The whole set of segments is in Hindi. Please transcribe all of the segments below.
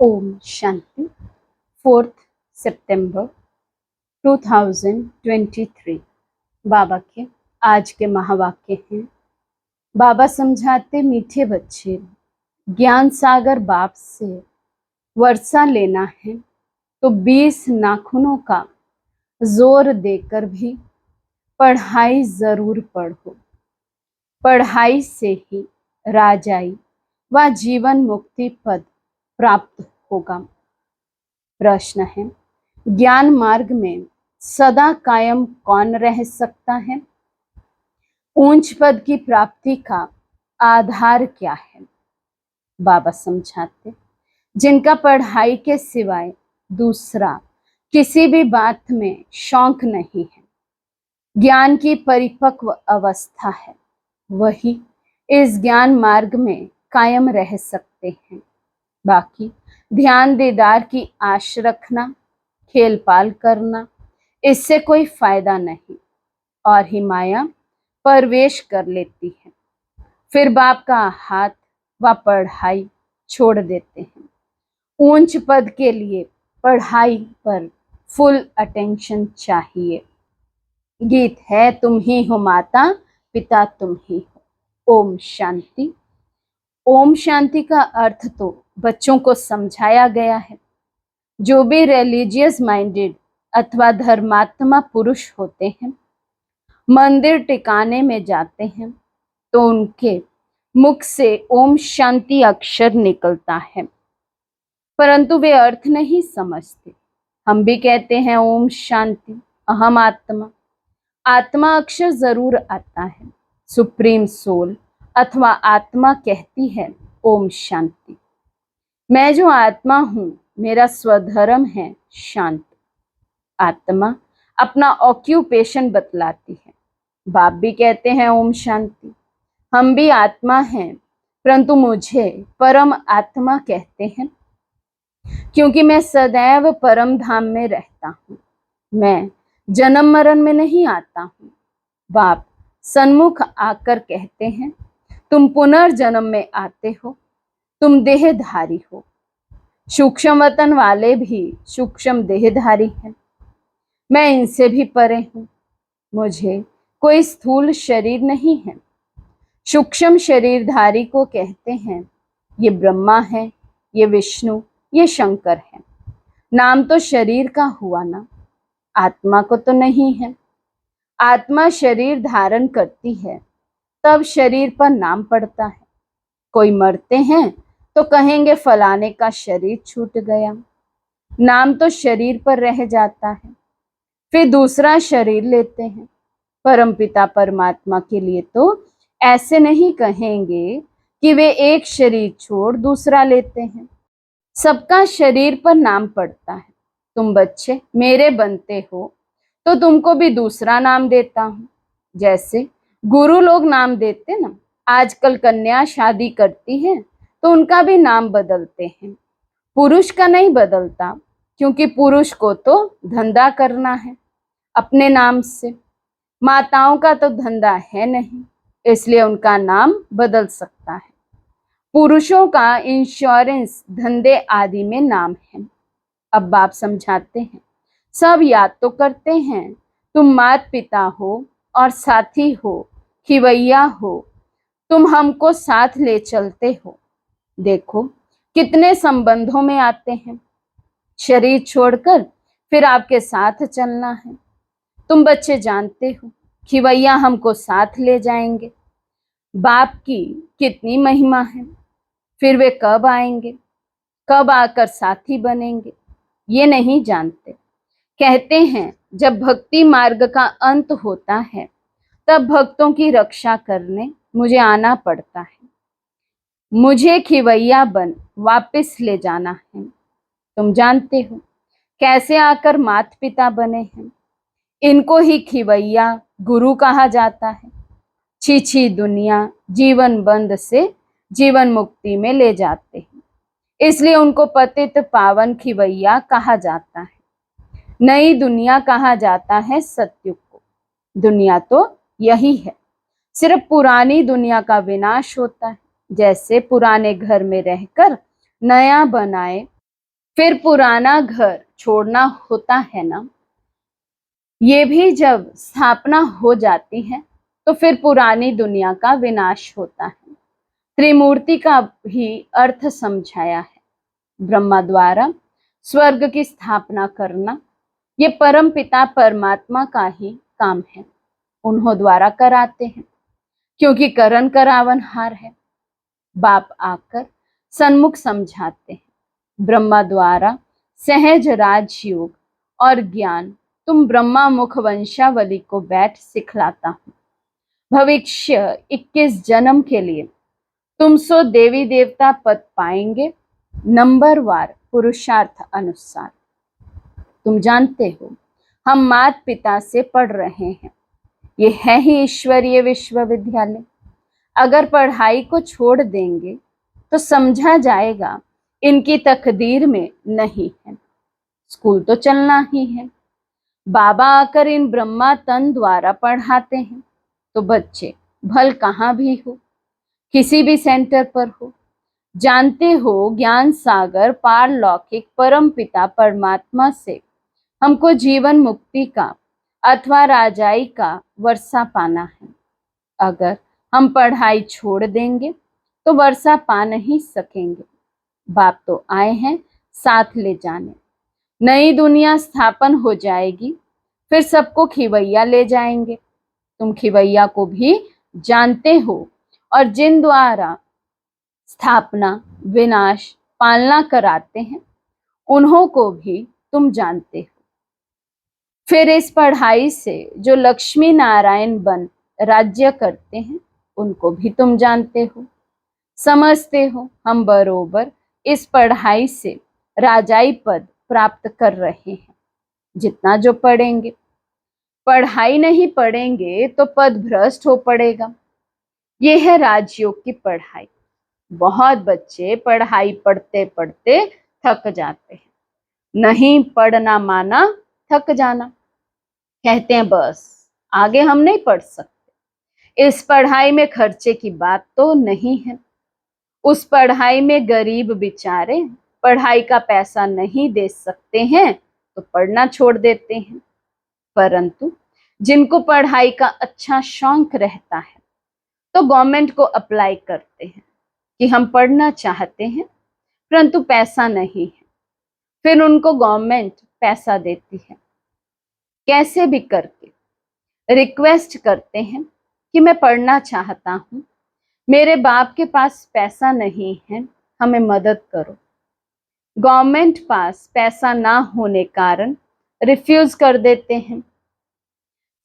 ओम शांति। 4 सितंबर 2023 बाबा के आज के महावाक्य हैं। बाबा समझाते, मीठे बच्चे, ज्ञान सागर बाप से वर्षा लेना है तो 20 नाखूनों का जोर देकर भी पढ़ाई जरूर पढ़ो। पढ़ाई से ही राजाई व जीवन मुक्ति पद प्राप्त होगा। प्रश्न है, ज्ञान मार्ग में सदा कायम कौन रह सकता है? ऊंच पद की प्राप्ति का आधार क्या है? बाबा समझाते, जिनका पढ़ाई के सिवाय दूसरा किसी भी बात में शौक नहीं है, ज्ञान की परिपक्व अवस्था है, वही इस ज्ञान मार्ग में कायम रह सकते हैं। बाकी ध्यान दीदार की आश रखना, खेल पाल करना, इससे कोई फायदा नहीं और ही माया प्रवेश कर लेती है। फिर बाप का हाथ व पढ़ाई छोड़ देते हैं। ऊंच पद के लिए पढ़ाई पर फुल अटेंशन चाहिए। गीत है, तुम ही हो माता पिता तुम ही हो। ओम शांति। ओम शांति का अर्थ तो बच्चों को समझाया गया है। जो भी रिलीजियस माइंडेड अथवा धर्मात्मा पुरुष होते हैं, मंदिर टिकाने में जाते हैं तो उनके मुख से ओम शांति अक्षर निकलता है, परंतु वे अर्थ नहीं समझते। हम भी कहते हैं ओम शांति, अहम आत्मा। आत्मा अक्षर जरूर आता है। सुप्रीम सोल अथवा आत्मा कहती है ओम शांति। मैं जो आत्मा हूं, मेरा स्वधर्म है शांत। आत्मा अपना ऑक्यूपेशन बतलाती है। बाप भी कहते हैं ओम शांति। हम भी आत्मा हैं, परंतु मुझे परम आत्मा कहते हैं क्योंकि मैं सदैव परम धाम में रहता हूं। मैं जन्म मरण में नहीं आता हूं। बाप सन्मुख आकर कहते हैं, तुम पुनर्जन्म में आते हो, तुम देहधारी हो। सूक्ष्म वतन वाले भी सूक्ष्म देहधारी हैं। मैं इनसे भी परे हूं। मुझे कोई स्थूल शरीर नहीं है। सूक्ष्म शरीरधारी को कहते हैं, ये ब्रह्मा है, ये विष्णु, ये शंकर है। नाम तो शरीर का हुआ ना, आत्मा को तो नहीं है। आत्मा शरीर धारण करती है, तब शरीर पर नाम पड़ता है। कोई मरते हैं तो कहेंगे फलाने का शरीर छूट गया। नाम तो शरीर पर रह जाता है। फिर दूसरा शरीर लेते हैं। परमपिता परमात्मा के लिए तो ऐसे नहीं कहेंगे कि वे एक शरीर छोड़ दूसरा लेते हैं। सबका शरीर पर नाम पड़ता है। तुम बच्चे मेरे बनते हो तो तुमको भी दूसरा नाम देता हूं। जैसे गुरु लोग नाम देते ना। आजकल कन्या शादी करती है तो उनका भी नाम बदलते हैं। पुरुष का नहीं बदलता, क्योंकि पुरुष को तो धंधा करना है अपने नाम से। माताओं का तो धंधा है नहीं, इसलिए उनका नाम बदल सकता है। पुरुषों का इंश्योरेंस धंधे आदि में नाम है। अब बाप समझाते हैं, सब याद तो करते हैं, तुम माता पिता हो और साथी हो, खिवैया हो, तुम हमको साथ ले चलते हो। देखो कितने संबंधों में आते हैं। शरीर छोड़कर फिर आपके साथ चलना है। तुम बच्चे जानते हो, खिवैया हमको साथ ले जाएंगे। बाप की कितनी महिमा है। फिर वे कब आएंगे, कब आकर साथी बनेंगे, ये नहीं जानते। कहते हैं जब भक्ति मार्ग का अंत होता है तब भक्तों की रक्षा करने मुझे आना पड़ता है। मुझे खिवैया बन वापस ले जाना है। तुम जानते हो कैसे आकर माता पिता बने हैं। इनको ही खिवैया गुरु कहा जाता है। छी दुनिया जीवन बंद से जीवन मुक्ति में ले जाते हैं, इसलिए उनको पतित पावन खिवैया कहा जाता है। नई दुनिया कहा जाता है सत्युग को। दुनिया तो यही है, सिर्फ पुरानी दुनिया का विनाश होता है। जैसे पुराने घर में रहकर नया बनाए फिर पुराना घर छोड़ना होता है ना, ये भी जब स्थापना हो जाती है तो फिर पुरानी दुनिया का विनाश होता है। त्रिमूर्ति का भी अर्थ समझाया है। ब्रह्मा द्वारा स्वर्ग की स्थापना करना, ये परम पिता परमात्मा का ही काम है। उन्हों द्वारा कराते हैं, क्योंकि करन करावन हार है। बाप आकर सन्मुख समझाते हैं। ब्रह्मा द्वारा सहज राजयोग और ज्ञान तुम ब्रह्मा मुख वंशावली को बैठ सिखलाता हूं। भविष्य 21 जन्म के लिए तुम सो देवी देवता पद पाएंगे, नंबरवार पुरुषार्थ अनुसार। तुम जानते हो हम माता पिता से पढ़ रहे हैं, ये है ही ईश्वरीय विश्वविद्यालय। अगर पढ़ाई को छोड़ देंगे तो समझा जाएगा इनकी तकदीर में नहीं है। स्कूल तो चलना ही है। बाबा आकर इन ब्रह्मा तन द्वारा पढ़ाते हैं, तो बच्चे भल कहाँ भी हो, किसी भी सेंटर पर हो, जानते हो ज्ञान सागर पारलौकिक परम पिता परमात्मा से हमको जीवन मुक्ति का अथवा राजाई का वर्षा पाना है। अगर हम पढ़ाई छोड़ देंगे तो वर्षा पा नहीं सकेंगे। बाप तो आए हैं साथ ले जाने। नई दुनिया स्थापन हो जाएगी, फिर सबको खिवैया ले जाएंगे। तुम खिवैया को भी जानते हो, और जिन द्वारा स्थापना विनाश पालना कराते हैं उन्हों को भी तुम जानते हो। फिर इस पढ़ाई से जो लक्ष्मी नारायण बन राज्य करते हैं उनको भी तुम जानते हो, समझते हो। हम बरोबर इस पढ़ाई से राजाई पद प्राप्त कर रहे हैं। जितना जो पढ़ेंगे, पढ़ाई नहीं पढ़ेंगे तो पद भ्रष्ट हो पड़ेगा। ये है राजयोग की पढ़ाई। बहुत बच्चे पढ़ाई पढ़ते पढ़ते थक जाते हैं। नहीं पढ़ना माना थक जाना, कहते हैं बस आगे हम नहीं पढ़ सकते। इस पढ़ाई में खर्चे की बात तो नहीं है। उस पढ़ाई में गरीब बेचारे पढ़ाई का पैसा नहीं दे सकते हैं तो पढ़ना छोड़ देते हैं। परंतु जिनको पढ़ाई का अच्छा शौक रहता है तो गवर्नमेंट को अप्लाई करते हैं कि हम पढ़ना चाहते हैं परंतु पैसा नहीं है। फिर उनको गवर्नमेंट पैसा देती है। कैसे भी करके रिक्वेस्ट करते हैं कि मैं पढ़ना चाहता हूं, मेरे बाप के पास पैसा नहीं है, हमें मदद करो। गवर्नमेंट पास पैसा ना होने कारण रिफ्यूज कर देते हैं।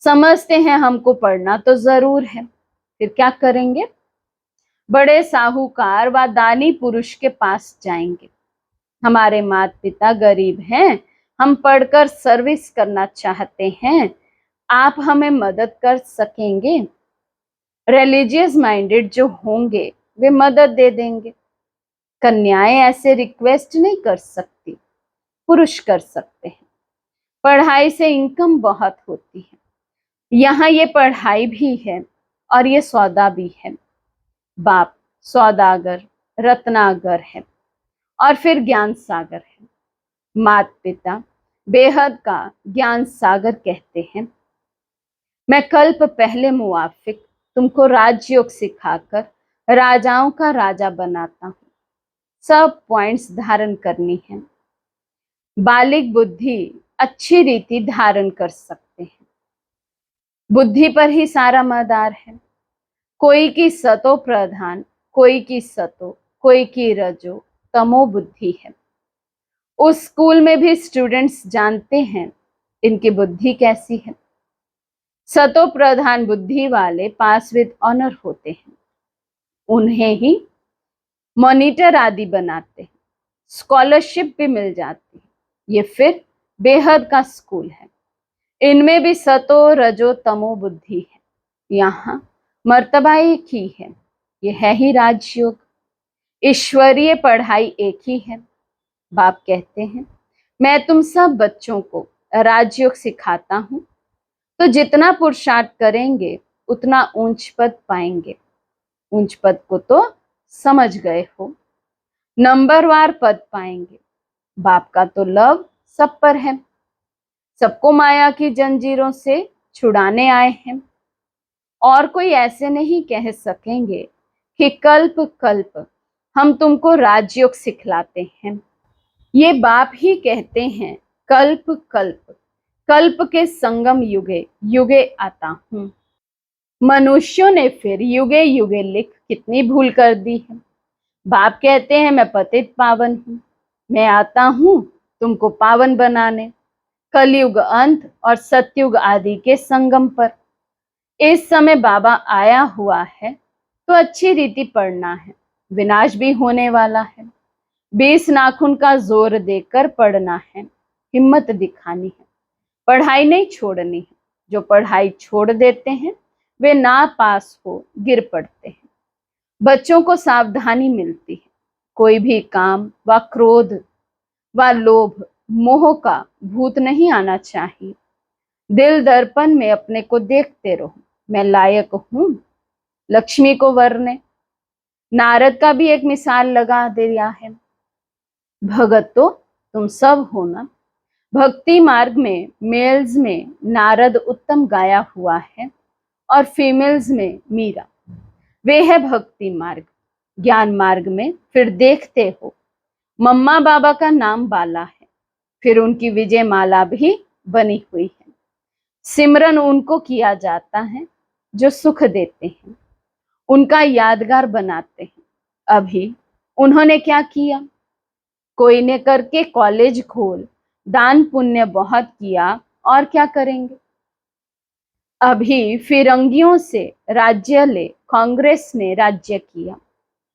समझते हैं हमको पढ़ना तो जरूर है, फिर क्या करेंगे? बड़े साहूकार व दानी पुरुष के पास जाएंगे। हमारे माता पिता गरीब हैं, हम पढ़कर सर्विस करना चाहते हैं, आप हमें मदद कर सकेंगे? रिलीजियस माइंडेड जो होंगे वे मदद दे देंगे। कन्याएं ऐसे रिक्वेस्ट नहीं कर सकती, पुरुष कर सकते हैं। पढ़ाई से इनकम बहुत होती है। यहाँ ये पढ़ाई भी है और ये सौदा भी है। बाप सौदागर रत्नागर है और फिर ज्ञान सागर है। माता पिता बेहद का ज्ञान सागर कहते हैं। मैं कल्प पहले मुआफिक तुमको राजयोग सिखाकर राजाओं का राजा बनाता हूँ। सब पॉइंट्स धारण करनी है। बालिक बुद्धि अच्छी रीति धारण कर सकते हैं। बुद्धि पर ही सारा मदार है। कोई की सतो प्रधान, कोई की सतो, कोई की रजो तमो बुद्धि है। उस स्कूल में भी स्टूडेंट्स जानते हैं इनकी बुद्धि कैसी है। सतो प्रधान बुद्धि वाले पास विद ऑनर होते हैं, उन्हें ही मॉनिटर आदि बनाते हैं, स्कॉलरशिप भी मिल जाती है। ये फिर बेहद का स्कूल है। इनमें भी सतो रजो तमो बुद्धि है। यहाँ मर्तबा एक ही है, ये है ही राजयोग। ईश्वरीय पढ़ाई एक ही है। बाप कहते हैं मैं तुम सब बच्चों को राजयोग सिखाता हूँ, तो जितना पुरुषार्थ करेंगे उतना ऊंच पद पाएंगे। ऊंच पद को तो समझ गए हो, नंबरवार पद पाएंगे। बाप का तो लव सब पर है, सबको माया की जंजीरों से छुड़ाने आए हैं। और कोई ऐसे नहीं कह सकेंगे कि कल्प कल्प हम तुमको राजयोग सिखलाते हैं। ये बाप ही कहते हैं कल्प कल्प, कल्प के संगम युगे युगे आता हूं। मनुष्यों ने फिर युगे युगे लिख कितनी भूल कर दी है। बाप कहते हैं मैं पतित पावन हूं, मैं आता हूं तुमको पावन बनाने, कलयुग अंत और सतयुग आदि के संगम पर। इस समय बाबा आया हुआ है तो अच्छी रीति पढ़ना है, विनाश भी होने वाला है। 20 नाखून का जोर देकर पढ़ना है, हिम्मत दिखानी है, पढ़ाई नहीं छोड़नी है। जो पढ़ाई छोड़ देते हैं वे ना पास हो गिर पड़ते हैं। बच्चों को सावधानी मिलती है, कोई भी काम व क्रोध व लोभ मोह का भूत नहीं आना चाहिए। दिल दर्पण में अपने को देखते रहो, मैं लायक हूं लक्ष्मी को वरने। नारद का भी एक मिसाल लगा दिया है, भगत तो तुम सब हो ना। भक्ति मार्ग में मेल्स में नारद उत्तम गाया हुआ है और फीमेल्स में मीरा, वे है भक्ति मार्ग। ज्ञान मार्ग में फिर देखते हो मम्मा बाबा का नाम बाला है, फिर उनकी विजय माला भी बनी हुई है। सिमरन उनको किया जाता है जो सुख देते हैं, उनका यादगार बनाते हैं। अभी उन्होंने क्या किया, कोई ने करके कॉलेज खोल, दान पुण्य बहुत किया, और क्या करेंगे। अभी फिरंगियों से राज्य ले, कांग्रेस ने राज्य किया।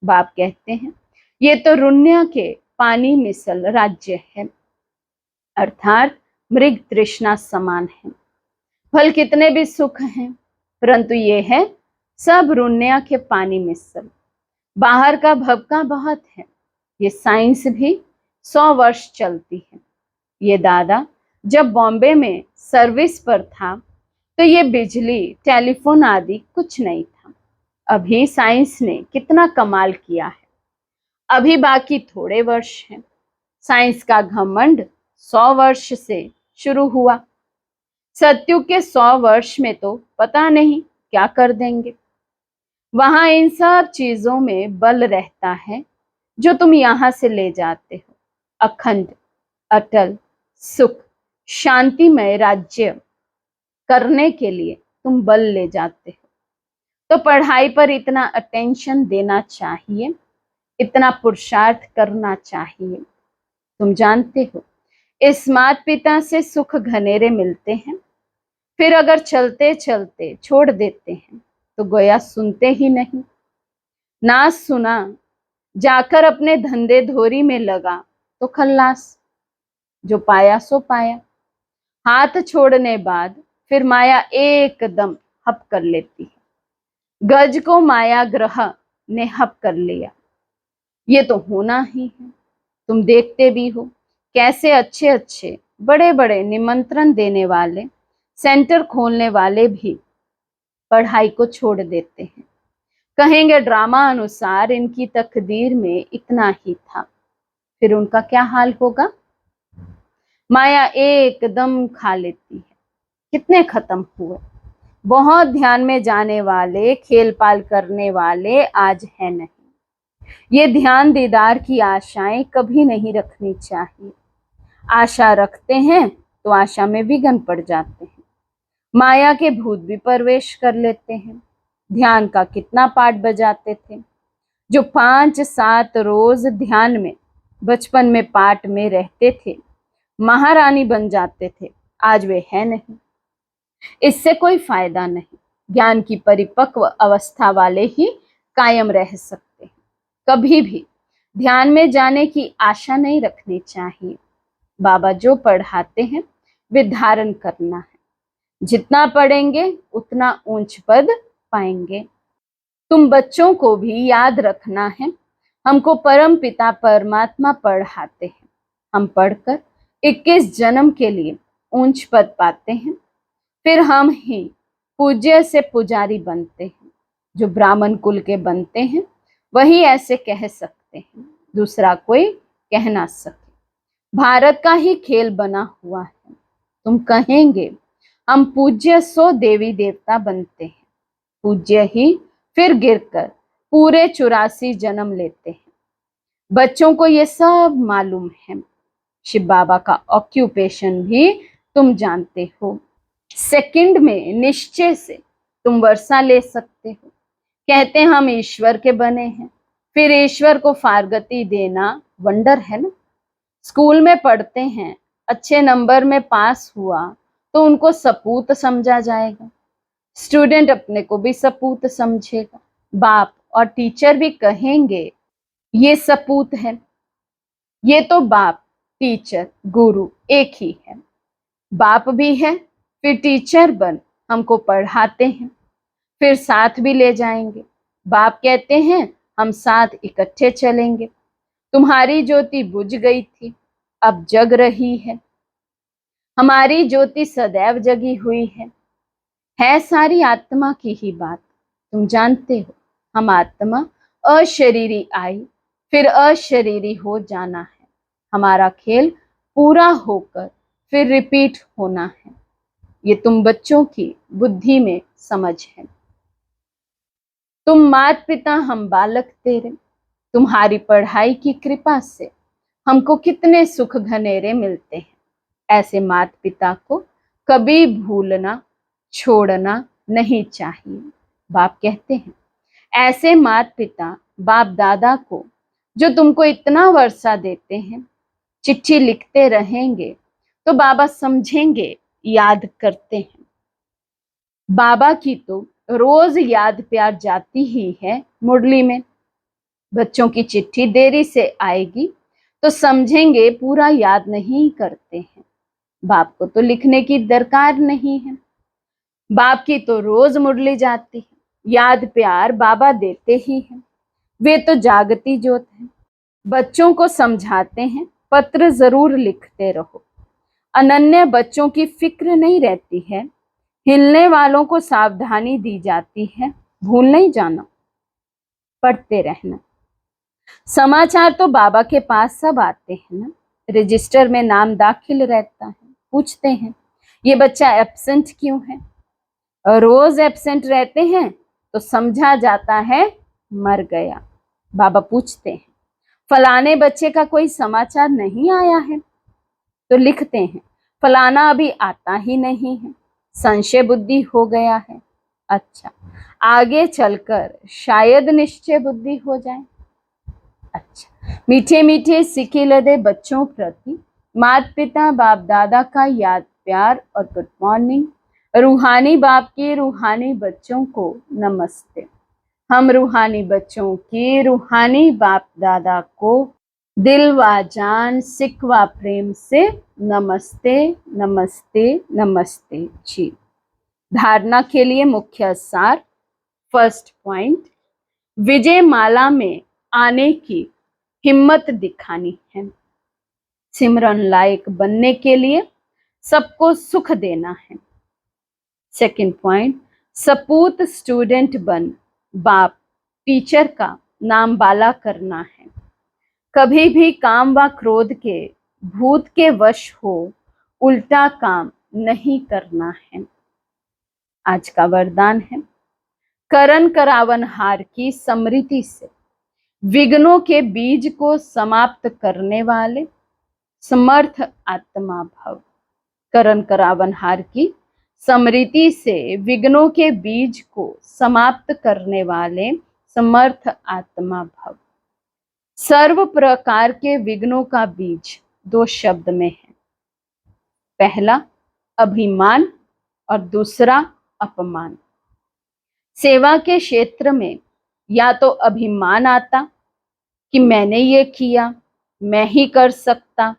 बाप कहते हैं ये तो रुण्य के पानी मिसल राज्य है, अर्थात मृग तृष्णा समान है। फल कितने भी सुख हैं, परंतु ये है सब रुण्य के पानी मिसल। बाहर का भवका बहुत है, ये साइंस भी 100 वर्ष चलती है। ये दादा जब बॉम्बे में सर्विस पर था तो ये बिजली टेलीफोन आदि कुछ नहीं था। अभी साइंस ने कितना कमाल किया है, अभी बाकी थोड़े वर्ष हैं। साइंस का घमंड 100 वर्ष से शुरू हुआ, सत्युग के 100 वर्ष में तो पता नहीं क्या कर देंगे। वहां इन सब चीजों में बल रहता है जो तुम यहां से ले जाते हो। अखंड अटल सुख शांतिमय राज्य करने के लिए तुम बल ले जाते हो, तो पढ़ाई पर इतना अटेंशन देना चाहिए, इतना पुरुषार्थ करना चाहिए। तुम जानते हो इस माता पिता से सुख घनेरे मिलते हैं, फिर अगर चलते चलते छोड़ देते हैं तो गोया सुनते ही नहीं। ना सुना, जाकर अपने धंधे धोरी में लगा तो खल्लास, जो पाया सो पाया। हाथ छोड़ने बाद फिर माया एकदम हप कर लेती है। गज को माया ग्रह ने हप कर लिया, ये तो होना ही है। तुम देखते भी हो कैसे अच्छे अच्छे बड़े बड़े निमंत्रण देने वाले, सेंटर खोलने वाले भी पढ़ाई को छोड़ देते हैं। कहेंगे ड्रामा अनुसार इनकी तकदीर में इतना ही था, फिर उनका क्या हाल होगा। माया एकदम खा लेती है। कितने खत्म हुए, बहुत ध्यान में जाने वाले, खेल पाल करने वाले आज है नहीं। ये ध्यान दीदार की आशाएं कभी नहीं रखनी चाहिए। आशा रखते हैं तो आशा में विघ्न पड़ जाते हैं, माया के भूत भी प्रवेश कर लेते हैं। ध्यान का कितना पाठ बजाते थे, जो 5-7 रोज ध्यान में बचपन में पाठ में रहते थे, महारानी बन जाते थे, आज वे है नहीं। इससे कोई फायदा नहीं। ज्ञान की परिपक्व अवस्था वाले ही कायम रह सकते हैं। कभी भी ध्यान में जाने की आशा नहीं रखनी चाहिए। बाबा जो पढ़ाते हैं वे धारण करना है, जितना पढ़ेंगे उतना ऊंच पद पाएंगे। तुम बच्चों को भी याद रखना है, हमको परम पिता परमात्मा पढ़ाते हैं। हम पढ़कर 21 जन्म के लिए ऊंच पद पाते हैं, फिर हम ही पूज्य से पुजारी बनते हैं। जो ब्राह्मण कुल के बनते हैं वही ऐसे कह सकते हैं, दूसरा कोई कह ना सके। भारत का ही खेल बना हुआ है। तुम कहेंगे हम पूज्य सो देवी देवता बनते हैं, पूज्य ही फिर गिरकर पूरे 84 जन्म लेते हैं। बच्चों को ये सब मालूम है। शिव बाबा का ऑक्यूपेशन भी तुम जानते हो। सेकंड में निश्चय से तुम वर्षा ले सकते हो। कहते हैं हम ईश्वर के बने हैं, फिर ईश्वर को फारगती देना वंडर है ना। स्कूल में पढ़ते हैं, अच्छे नंबर में पास हुआ तो उनको सपूत समझा जाएगा। स्टूडेंट अपने को भी सपूत समझेगा। बाप और टीचर भी कहेंगे ये सपूत है। ये तो बाप, टीचर, गुरु एक ही है। बाप भी है, फिर टीचर बन हमको पढ़ाते हैं, फिर साथ भी ले जाएंगे। बाप कहते हैं हम साथ इकट्ठे चलेंगे। तुम्हारी ज्योति बुझ गई थी, अब जग रही है। हमारी ज्योति सदैव जगी हुई है सारी आत्मा की ही बात। तुम जानते हो हम आत्मा अशरीरी आई, फिर अशरीरी हो जाना है। हमारा खेल पूरा होकर फिर रिपीट होना है। ये तुम बच्चों की बुद्धि में समझ है। तुम मात पिता, हम बालक तेरे। तुम्हारी पढ़ाई की कृपा से हमको कितने सुख घनेरे मिलते हैं। ऐसे मात पिता को कभी भूलना छोड़ना नहीं चाहिए। बाप कहते हैं ऐसे मात पिता बाप दादा को जो तुमको इतना वर्षा देते हैं, चिट्ठी लिखते रहेंगे तो बाबा समझेंगे याद करते हैं। बाबा की तो रोज याद प्यार जाती ही है मुरली में। बच्चों की चिट्ठी देरी से आएगी तो समझेंगे पूरा याद नहीं करते हैं। बाप को तो लिखने की दरकार नहीं है। बाप की तो रोज मुरली जाती है, याद प्यार बाबा देते ही हैं। वे तो जागती ज्योत है। बच्चों को समझाते हैं पत्र जरूर लिखते रहो। अनन्य बच्चों की फिक्र नहीं रहती है। हिलने वालों को सावधानी दी जाती है, भूल नहीं जाना, पढ़ते रहना। समाचार तो बाबा के पास सब आते हैं ना। रजिस्टर में नाम दाखिल रहता है। पूछते हैं ये बच्चा एब्सेंट क्यों है। रोज एब्सेंट रहते हैं तो समझा जाता है मर गया। बाबा पूछते हैं फलाने बच्चे का कोई समाचार नहीं आया है, तो लिखते हैं फलाना अभी आता ही नहीं है, संशय बुद्धि हो गया है। अच्छा, आगे चलकर शायद निश्चय बुद्धि हो जाए। अच्छा, मीठे मीठे सिके लदे बच्चों प्रति माता पिता बाप दादा का याद प्यार और गुड मॉर्निंग। रूहानी बाप के रूहानी बच्चों को नमस्ते। हम रूहानी बच्चों के रूहानी बाप दादा को दिल व जान सिक व प्रेम से नमस्ते नमस्ते नमस्ते जी। धारणा के लिए मुख्य सार। फर्स्ट पॉइंट, विजय माला में आने की हिम्मत दिखानी है। सिमरन लायक बनने के लिए सबको सुख देना है। सेकंड पॉइंट, सपूत स्टूडेंट बन बाप टीचर का नाम बाला करना है। कभी भी काम व क्रोध के भूत के वश हो उल्टा काम नहीं करना है। आज का वरदान है करण करावन हार की समृद्धि से विघ्नों के बीज को समाप्त करने वाले समर्थ आत्मा भव। करण करावन हार की समृद्धि से विघ्नों के बीज को समाप्त करने वाले समर्थ आत्मा भव। सर्व प्रकार के विघ्नों का बीज दो शब्द में है। पहला अभिमान और दूसरा अपमान। सेवा के क्षेत्र में या तो अभिमान आता कि मैंने ये किया, मैं ही कर सकता,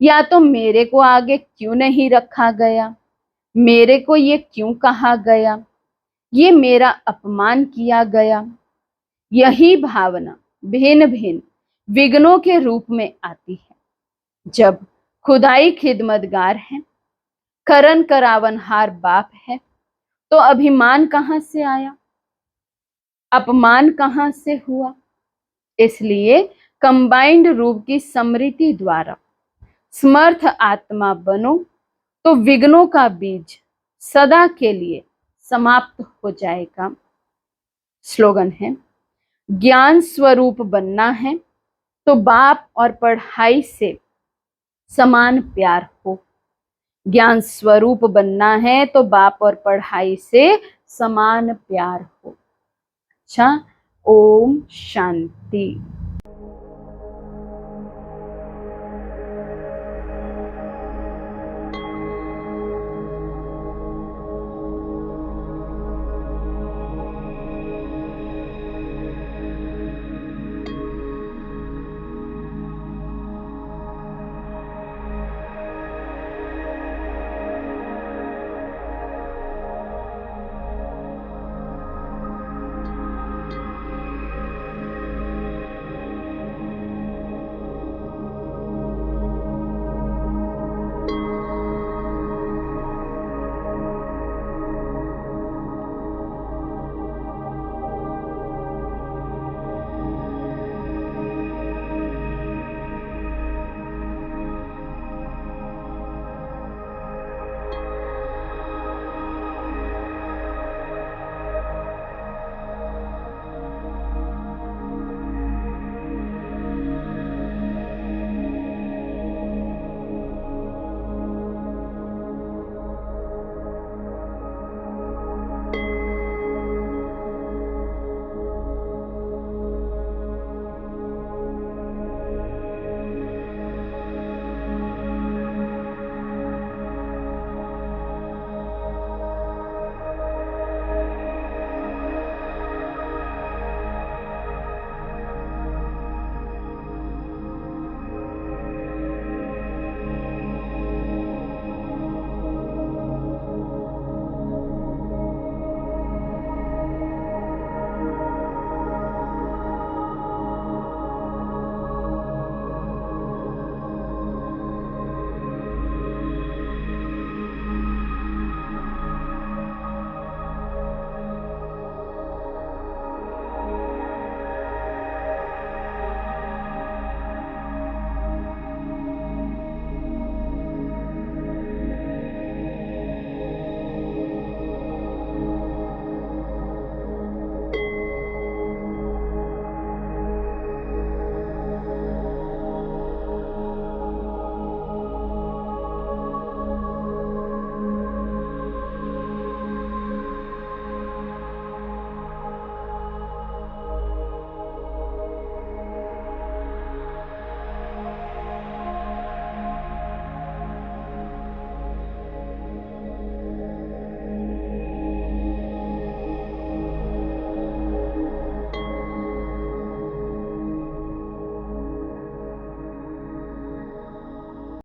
या तो मेरे को आगे क्यों नहीं रखा गया, मेरे को ये क्यों कहा गया, ये मेरा अपमान किया गया। यही भावना भिन्न भिन्न विघ्नों के रूप में आती है। जब खुदाई खिदमतगार है, करण करावनहार बाप है, तो अभिमान कहां से आया, अपमान कहां से हुआ। इसलिए कंबाइंड रूप की समृद्धि द्वारा समर्थ आत्मा बनो तो विघ्नों का बीज सदा के लिए समाप्त हो जाएगा। स्लोगन है, ज्ञान स्वरूप बनना है तो बाप और पढ़ाई से समान प्यार हो। ज्ञान स्वरूप बनना है तो बाप और पढ़ाई से समान प्यार हो। अच्छा, ओम शांति।